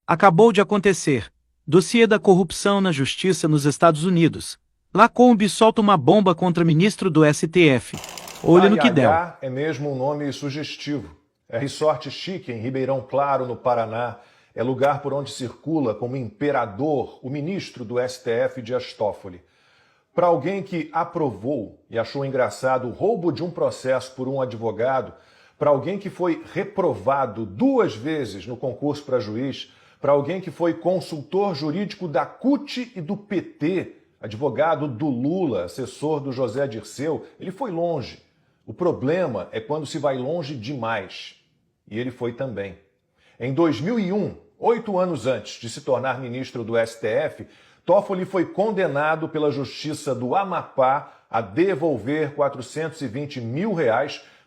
Acabou de acontecer. Dossiê da corrupção na Justiça nos Estados Unidos. Lacombe solta uma bomba contra ministro do STF. Olha no que deu. Taiaiá é mesmo um nome sugestivo. É resort chique em Ribeirão Claro, no Paraná. É lugar por onde circula como imperador o ministro do STF, Dias Toffoli. Para alguém que aprovou e achou engraçado o roubo de um processo por um advogado, para alguém que foi reprovado 2 vezes no concurso para juiz, para alguém que foi consultor jurídico da CUT e do PT, advogado do Lula, assessor do José Dirceu, ele foi longe. O problema é quando se vai longe demais. E ele foi também. Em 2001, 8 anos antes de se tornar ministro do STF, Toffoli foi condenado pela Justiça do Amapá a devolver R$420 mil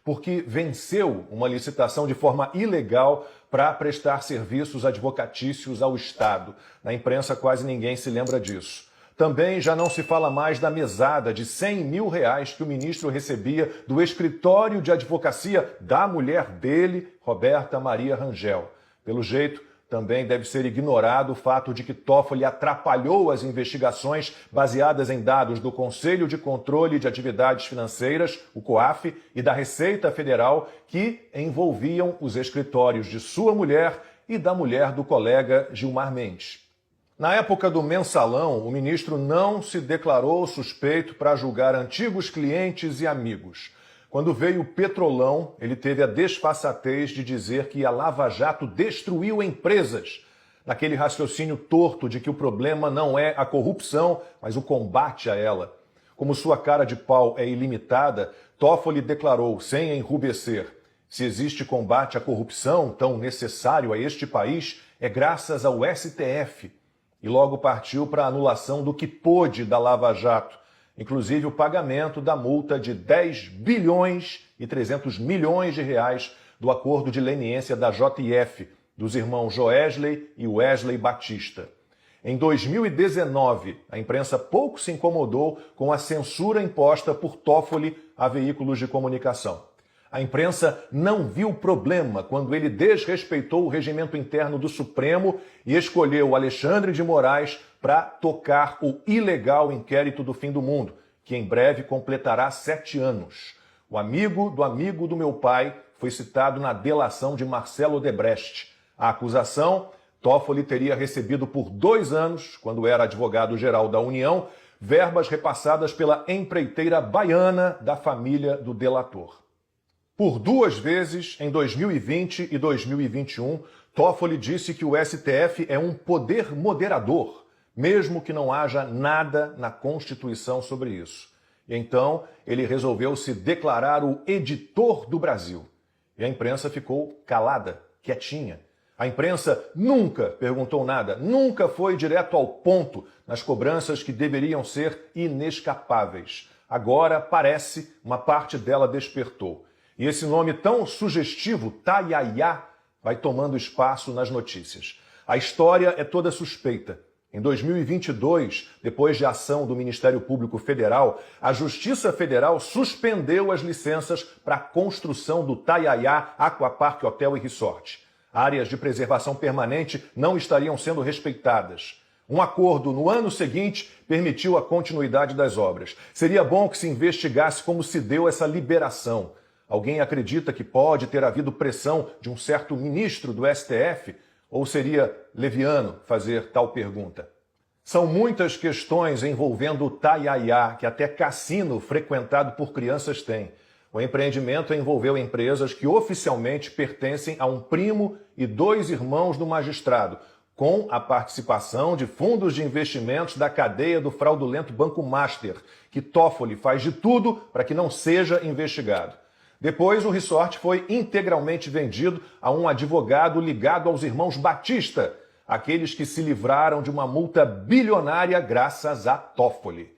porque venceu uma licitação de forma ilegal para prestar serviços advocatícios ao Estado. Na imprensa quase ninguém se lembra disso. Também já não se fala mais da mesada de R$100 mil que o ministro recebia do escritório de advocacia da mulher dele, Roberta Maria Rangel. Pelo jeito, também deve ser ignorado o fato de que Toffoli atrapalhou as investigações baseadas em dados do Conselho de Controle de Atividades Financeiras, o COAF, e da Receita Federal, que envolviam os escritórios de sua mulher e da mulher do colega Gilmar Mendes. Na época do mensalão, o ministro não se declarou suspeito para julgar antigos clientes e amigos. Quando veio o Petrolão, ele teve a desfaçatez de dizer que a Lava Jato destruiu empresas, naquele raciocínio torto de que o problema não é a corrupção, mas o combate a ela. Como sua cara de pau é ilimitada, Toffoli declarou, sem enrubescer, se existe combate à corrupção tão necessário a este país, é graças ao STF. E logo partiu para a anulação do que pôde da Lava Jato, inclusive o pagamento da multa de 10 bilhões e 300 milhões de reais do acordo de leniência da JF, dos irmãos Joesley e Wesley Batista. Em 2019, a imprensa pouco se incomodou com a censura imposta por Toffoli a veículos de comunicação. A imprensa não viu problema quando ele desrespeitou o regimento interno do Supremo e escolheu Alexandre de Moraes para tocar o ilegal inquérito do fim do mundo, que em breve completará 7 anos. O amigo do meu pai foi citado na delação de Marcelo Odebrecht. A acusação, Toffoli teria recebido por 2 anos, quando era advogado-geral da União, verbas repassadas pela empreiteira baiana da família do delator. Por 2 vezes, em 2020 e 2021, Toffoli disse que o STF é um poder moderador, mesmo que não haja nada na Constituição sobre isso. E então, ele resolveu se declarar o editor do Brasil. E a imprensa ficou calada, quietinha. A imprensa nunca perguntou nada, nunca foi direto ao ponto nas cobranças que deveriam ser inescapáveis. Agora, parece, uma parte dela despertou. E esse nome tão sugestivo, Taiaiá, vai tomando espaço nas notícias. A história é toda suspeita. Em 2022, depois de ação do Ministério Público Federal, a Justiça Federal suspendeu as licenças para a construção do Taiaiá Aquapark Hotel e Resort. Áreas de preservação permanente não estariam sendo respeitadas. Um acordo no ano seguinte permitiu a continuidade das obras. Seria bom que se investigasse como se deu essa liberação. Alguém acredita que pode ter havido pressão de um certo ministro do STF? Ou seria leviano fazer tal pergunta? São muitas questões envolvendo o Taiaiá, que até cassino frequentado por crianças tem. O empreendimento envolveu empresas que oficialmente pertencem a um primo e 2 irmãos do magistrado, com a participação de fundos de investimentos da cadeia do fraudulento Banco Master, que Toffoli faz de tudo para que não seja investigado. Depois, o resort foi integralmente vendido a um advogado ligado aos irmãos Batista, aqueles que se livraram de uma multa bilionária graças a Toffoli.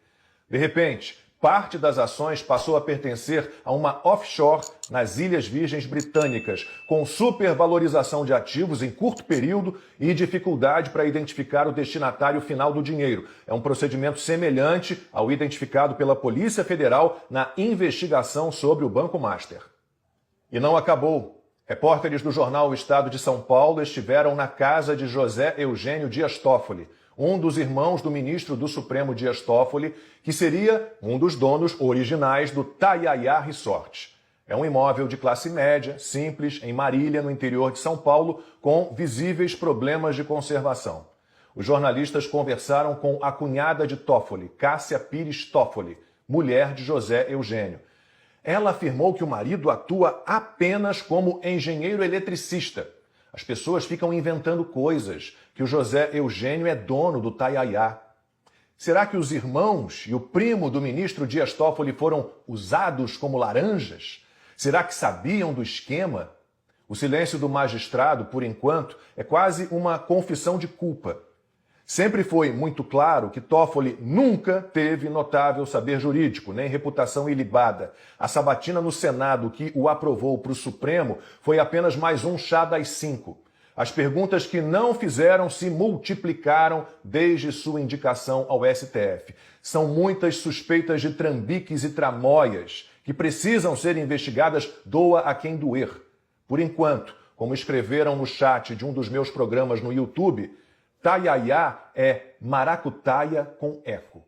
De repente, parte das ações passou a pertencer a uma offshore nas Ilhas Virgens Britânicas, com supervalorização de ativos em curto período e dificuldade para identificar o destinatário final do dinheiro. É um procedimento semelhante ao identificado pela Polícia Federal na investigação sobre o Banco Master. E não acabou. Repórteres do jornal O Estado de São Paulo estiveram na casa de José Eugênio Dias Toffoli, um dos irmãos do ministro do Supremo Dias Toffoli, que seria um dos donos originais do Taiaiá Resort. É um imóvel de classe média, simples, em Marília, no interior de São Paulo, com visíveis problemas de conservação. Os jornalistas conversaram com a cunhada de Toffoli, Cássia Pires Toffoli, mulher de José Eugênio. Ela afirmou que o marido atua apenas como engenheiro eletricista. As pessoas ficam inventando coisas, que o José Eugênio é dono do Taiaiá. Será que os irmãos e o primo do ministro Dias Toffoli foram usados como laranjas? Será que sabiam do esquema? O silêncio do magistrado, por enquanto, é quase uma confissão de culpa. Sempre foi muito claro que Toffoli nunca teve notável saber jurídico, nem reputação ilibada. A sabatina no Senado que o aprovou para o Supremo foi apenas mais um chá das 5. As perguntas que não fizeram se multiplicaram desde sua indicação ao STF. São muitas suspeitas de trambiques e tramóias que precisam ser investigadas, doa a quem doer. Por enquanto, como escreveram no chat de um dos meus programas no YouTube, Taiaiá é maracutaia com eco.